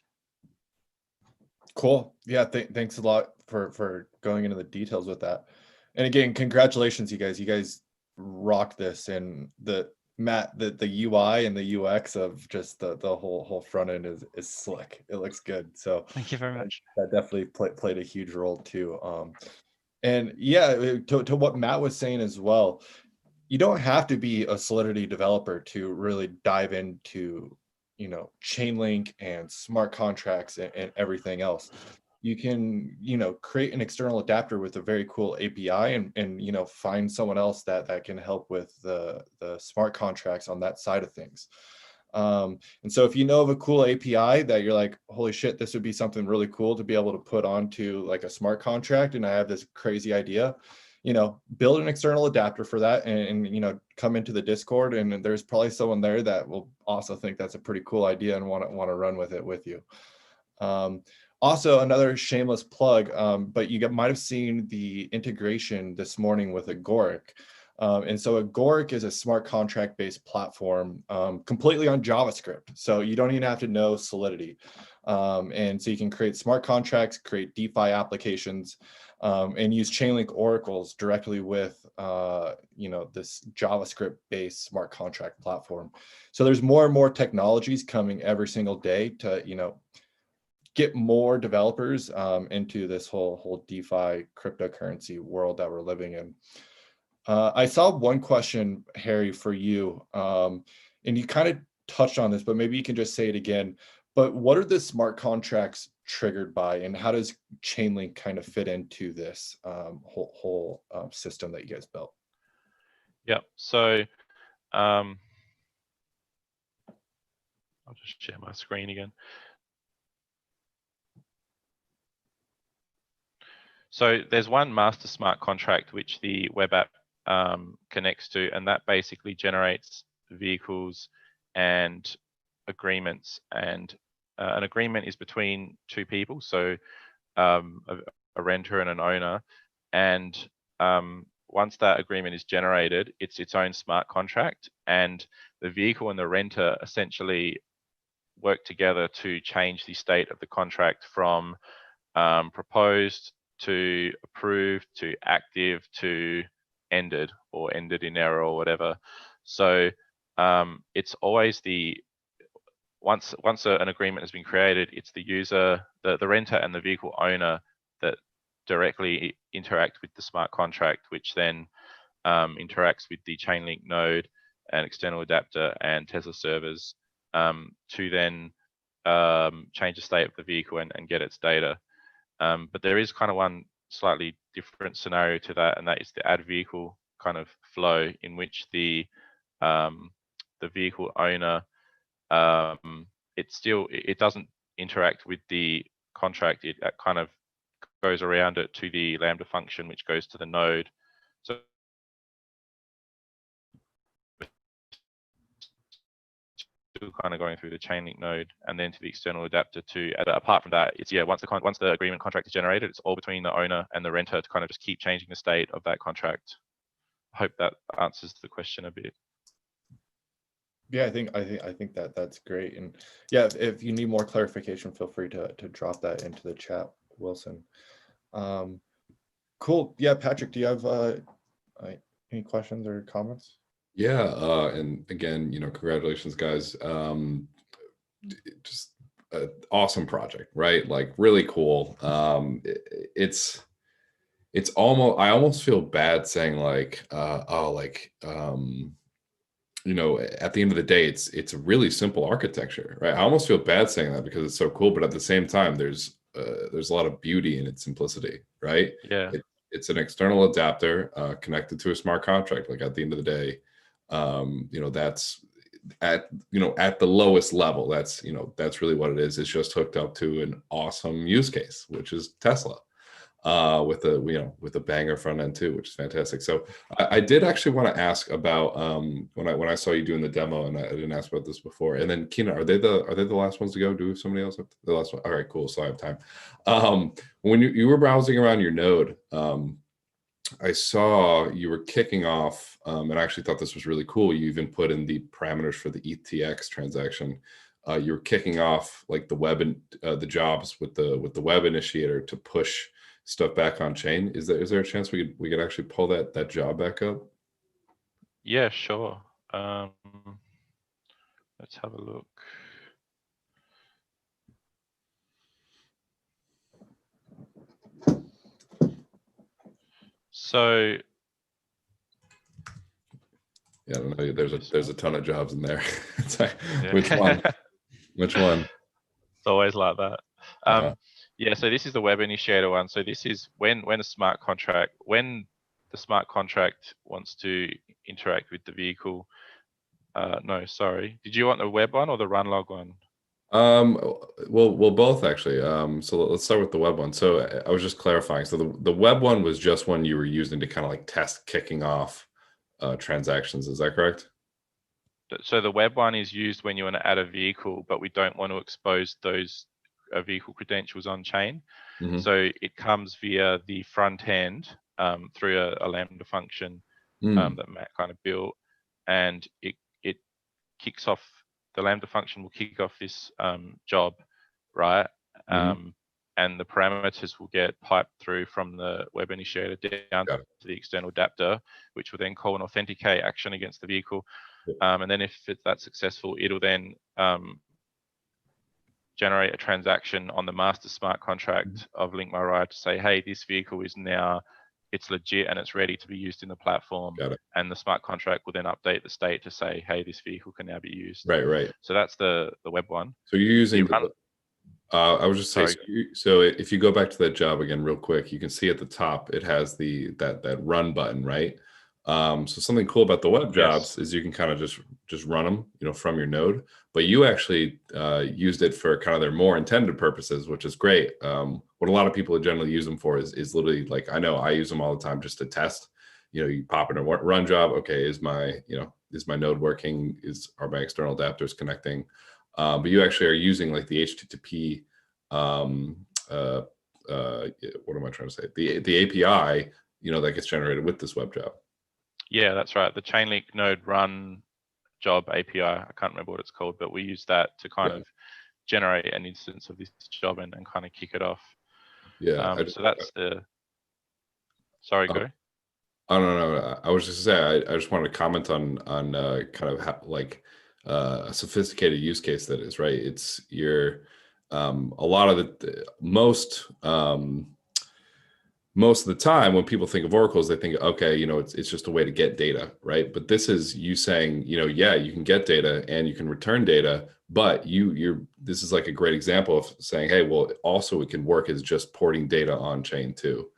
Cool. Yeah, thanks a lot for going into the details with that. And again, congratulations, you guys. You guys rocked this, and the UI and the UX of just the whole front end is slick. It looks good. So Thank you very much. that definitely played a huge role too. And yeah, to what Matt was saying as well, you don't have to be a Solidity developer to really dive into, you know, Chainlink and smart contracts and everything else. You can, you know, create an external adapter with a very cool API and you know, find someone else that can help with the smart contracts on that side of things. And so if you know of a cool API that you're like, holy shit, this would be something really cool to be able to put onto like a smart contract, and I have this crazy idea, you know, build an external adapter for that and you know, come into the Discord, and there's probably someone there that will also think that's a pretty cool idea and want to run with it with you. Also, another shameless plug, but you might have seen the integration this morning with Agoric. And so Agoric is a smart contract based platform completely on JavaScript. So you don't even have to know Solidity. And so you can create smart contracts, create DeFi applications, and use Chainlink oracles directly with you know, this JavaScript based smart contract platform. So there's more and more technologies coming every single day to, you know, get more developers into this whole DeFi cryptocurrency world that we're living in. I saw one question, Harry, for you, and you kind of touched on this, but maybe you can just say it again. But what are the smart contracts triggered by, and how does Chainlink kind of fit into this whole system that you guys built? Yep. So I'll just share my screen again. So there's one master smart contract which the web app connects to, and that basically generates vehicles and agreements. And an agreement is between two people, so a renter and an owner. And once that agreement is generated, it's its own smart contract, and the vehicle and the renter essentially work together to change the state of the contract from proposed to approved to active to ended, or ended in error or whatever. So it's always once an agreement has been created, it's the user, the renter and the vehicle owner that directly interact with the smart contract, which then interacts with the Chainlink node and external adapter and Tesla servers to then change the state of the vehicle and get its data. But there is kind of one slightly different scenario to that, and that is the add vehicle kind of flow, in which the vehicle owner it doesn't interact with the contract. It kind of goes around it to the Lambda function, which goes to the node. So still kind of going through the Chainlink node and then to the external adapter to, apart from that, it's, yeah, once the agreement contract is generated, it's all between the owner and the renter to kind of just keep changing the state of that contract. I hope that answers the question a bit. Yeah, I think that's great. And yeah, if you need more clarification, feel free to drop that into the chat, Wilson. Cool. Yeah, Patrick, do you have any questions or comments? Yeah, and again, congratulations, guys. Just an awesome project, right? Like really cool. It's almost, I almost feel bad saying like, at the end of the day, it's a really simple architecture, right? I almost feel bad saying that because it's so cool, but at the same time, there's a lot of beauty in its simplicity, right? Yeah. It's an external adapter connected to a smart contract. Like at the end of the day, that's at the lowest level. That's really what it is. It's just hooked up to an awesome use case, which is Tesla. With a banger front end too, which is fantastic. So I did actually want to ask about when I saw you doing the demo, and I didn't ask about this before. And then Kina, are they the last ones to go? Do somebody else have the last one? All right, cool. So I have time. When you were browsing around your node, I saw you were kicking off, and I actually thought this was really cool. You even put in the parameters for the ETX transaction. You were kicking off like the web and the jobs with the web initiator to push stuff back on chain. Is there a chance we could actually pull that job back up? Yeah, sure. Let's have a look. So yeah, I don't know. There's a ton of jobs in there. It's like, yeah. Which one? Which one? It's always like that. Yeah, so this is the web initiator one. So this is when the smart contract wants to interact with the vehicle. No, sorry. Did you want the web one or the run log one? Well, both actually. So let's start with the web one. So I was just clarifying. So the web one was just one you were using to kind of like test kicking off transactions. Is that correct? So the web one is used when you want to add a vehicle, but we don't want to expose those vehicle credentials on chain. Mm-hmm. So it comes via the front end through a Lambda function that Matt kind of built, and it kicks off, the Lambda function will kick off this job, right? And the parameters will get piped through from the web initiator down to the external adapter, which will then call an authenticate action against the vehicle. And then if that's successful, it'll then generate a transaction on the master smart contract of Link My Ride to say, hey, this vehicle is now, it's legit and it's ready to be used in the platform. And the smart contract will then update the state to say, hey, this vehicle can now be used. Right. So that's the web one. So you're using I was just saying, so if you go back to that job again real quick, you can see at the top it has that run button, right? So something cool about the web jobs is you can kind of just run them, from your node. But you actually used it for kind of their more intended purposes, which is great. What a lot of people generally use them for is literally, like, I know I use them all the time just to test. You pop in a run job. Okay, is my node working? Are my external adapters connecting? But you actually are using like the HTTP. What am I trying to say? The API, that gets generated with this web job. Yeah, that's right. The Chainlink node run job API. I can't remember what it's called, but we use that to kind of generate an instance of this job and kind of kick it off. Yeah. So that's the. Sorry, go. Oh no. I was just saying. I just wanted to comment on kind of how, like a sophisticated use case that is, right. It's a lot of the most of the time when people think of oracles, they think, okay, it's just a way to get data, right? But this is you saying, yeah, you can get data and you can return data, but this is like a great example of saying, hey, well, also it can work as just porting data on chain too,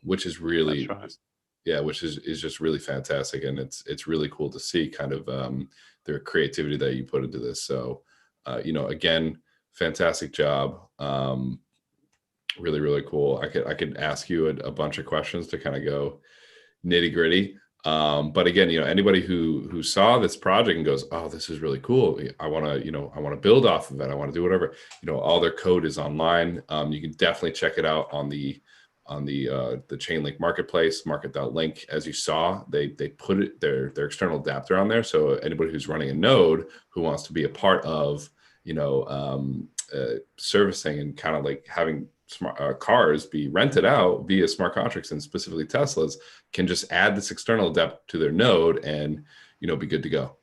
which is really, that's right. Yeah, which is just really fantastic, and it's really cool to see kind of the creativity that you put into this. So, again, fantastic job. Really, really cool. I could ask you a bunch of questions to kind of go nitty gritty, But again, anybody who saw this project and goes, oh, this is really cool. I want to build off of it. I want to do whatever, all their code is online. You can definitely check it out on the Chainlink marketplace, market.link. As you saw, they put their external adapter on there. So anybody who's running a node who wants to be a part of, servicing and kind of like having smart cars be rented out via smart contracts, and specifically Teslas, can just add this external adapter to their node and be good to go,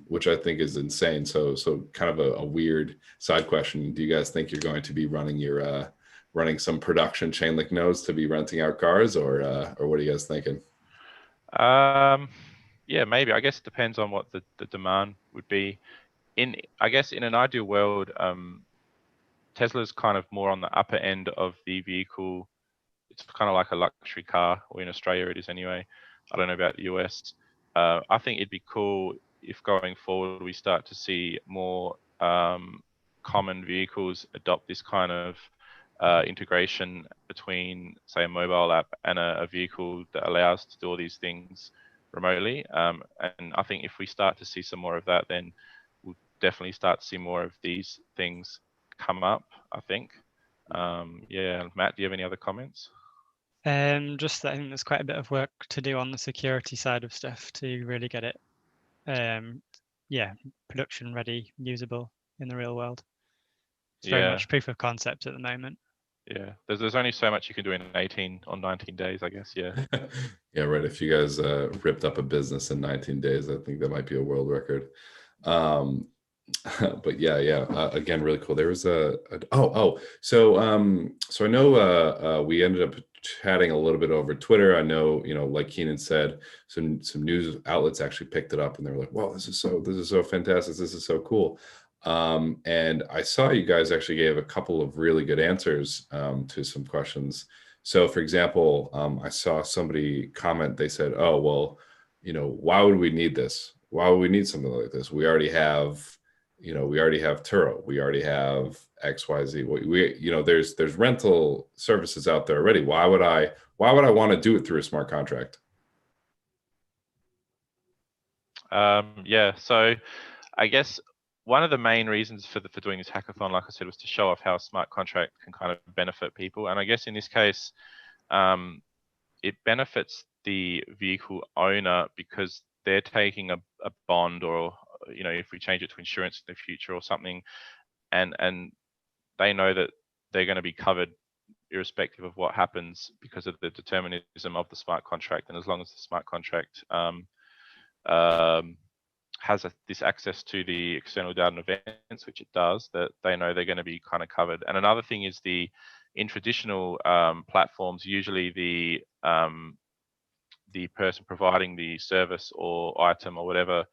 which I think is insane. So kind of a weird side question: do you guys think you're going to be running your running some production Chainlink nodes to be renting out cars, or what are you guys thinking? Yeah, maybe. I guess it depends on what the demand would be. I guess in an ideal world, Tesla's kind of more on the upper end of the vehicle. It's kind of like a luxury car, or in Australia it is anyway. I don't know about the US. I think it'd be cool if going forward we start to see more common vehicles adopt this kind of integration between, say, a mobile app and a vehicle that allows to do all these things remotely. And I think if we start to see some more of that, then we'll definitely start to see more of these things come up, I think. Yeah, Matt, do you have any other comments? Just that I think there's quite a bit of work to do on the security side of stuff to really get it, production ready, usable in the real world. It's very much proof of concept at the moment. Yeah, there's only so much you can do in 18 or 19 days, I guess. Yeah. Yeah, right. If you guys ripped up a business in 19 days, I think that might be a world record. But yeah, again, really cool. There was so I know we ended up chatting a little bit over Twitter. I know, like Keenan said, some news outlets actually picked it up and they were like, "Wow, this is so fantastic. This is so cool." And I saw you guys actually gave a couple of really good answers to some questions. So, for example, I saw somebody comment. They said, "Oh, well, why would we need this? Why would we need something like this? We already have." We already have Turo. We already have XYZ. There's rental services out there already. Why would I want to do it through a smart contract? Yeah. So I guess one of the main reasons for doing this hackathon, like I said, was to show off how a smart contract can kind of benefit people. And I guess in this case, it benefits the vehicle owner because they're taking a bond, or if we change it to insurance in the future or something, and they know that they're going to be covered irrespective of what happens because of the determinism of the smart contract. And as long as the smart contract has this access to the external data and events, which it does, that they know they're going to be kind of covered. And another thing is in traditional platforms, usually the person providing the service or item or whatever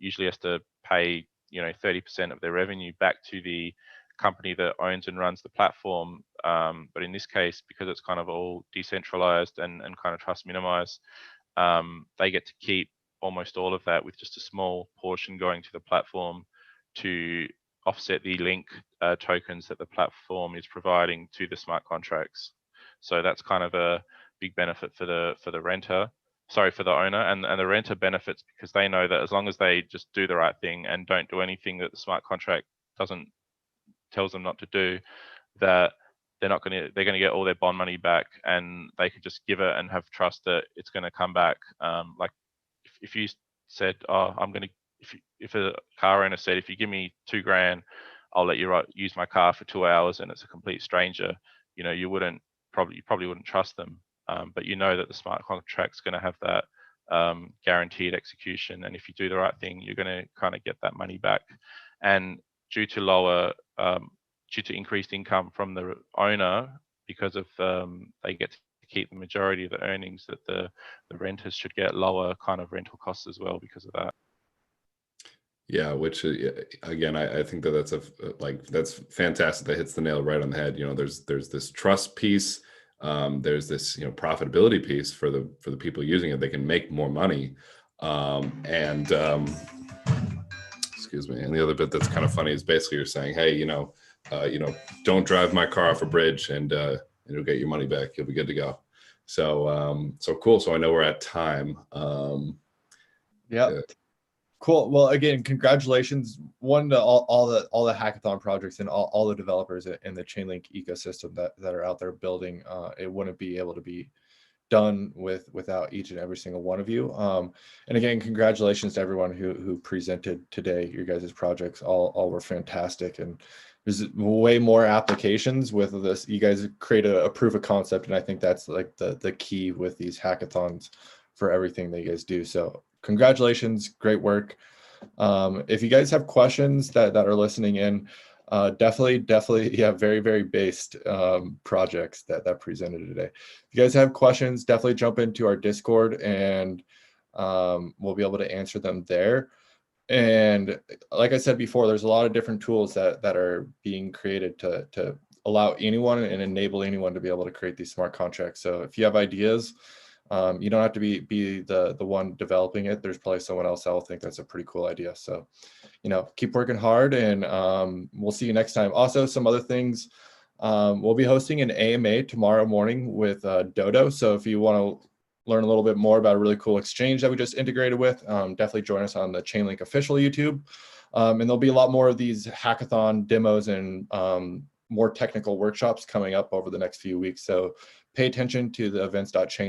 usually has to pay 30% of their revenue back to the company that owns and runs the platform. But in this case, because it's kind of all decentralized and kind of trust minimized, they get to keep almost all of that, with just a small portion going to the platform to offset the link tokens that the platform is providing to the smart contracts. So that's kind of a big benefit for the owner, and the renter benefits because they know that as long as they just do the right thing and don't do anything that the smart contract tells them not to do, that they're going to get all their bond money back, and they can just give it and have trust that it's going to come back. Like if you said, "Oh, if a car owner said, if you give me $2,000, I'll let you use my car for 2 hours," and it's a complete stranger, you probably wouldn't trust them. But you know that the smart contract's going to have that guaranteed execution, and if you do the right thing, you're going to kind of get that money back. And due to increased income from the owner, because of they get to keep the majority of the earnings, that the renters should get lower kind of rental costs as well because of that. Yeah, which again, I think that's that's fantastic. That hits the nail right on the head. There's this trust piece. There's this profitability piece for the people using it. They can make more money, excuse me. And the other bit that's kind of funny is basically you're saying, hey, don't drive my car off a bridge, and it'll get your money back. You'll be good to go. So cool. So I know we're at time. Yeah. Cool. Well, again, congratulations to all the hackathon projects and all the developers in the Chainlink ecosystem that are out there building. It wouldn't be able to be done without each and every single one of you. And again, congratulations to everyone who presented today. Your guys' projects all were fantastic, and there's way more applications with this. You guys create a proof of concept, and I think that's like the key with these hackathons for everything that you guys do. So congratulations, great work. If you guys have questions that are listening in, definitely, yeah, very based projects that presented today. If you guys have questions, definitely jump into our Discord, and we'll be able to answer them there. And like I said before, there's a lot of different tools that are being created to allow anyone and enable anyone to be able to create these smart contracts. So if you have ideas, you don't have to be the one developing it. There's probably someone else that will think that's a pretty cool idea. So, keep working hard, and we'll see you next time. Also, some other things, we'll be hosting an AMA tomorrow morning with Dodo. So if you want to learn a little bit more about a really cool exchange that we just integrated with, definitely join us on the Chainlink official YouTube. And there'll be a lot more of these hackathon demos and more technical workshops coming up over the next few weeks. So pay attention to the events.chain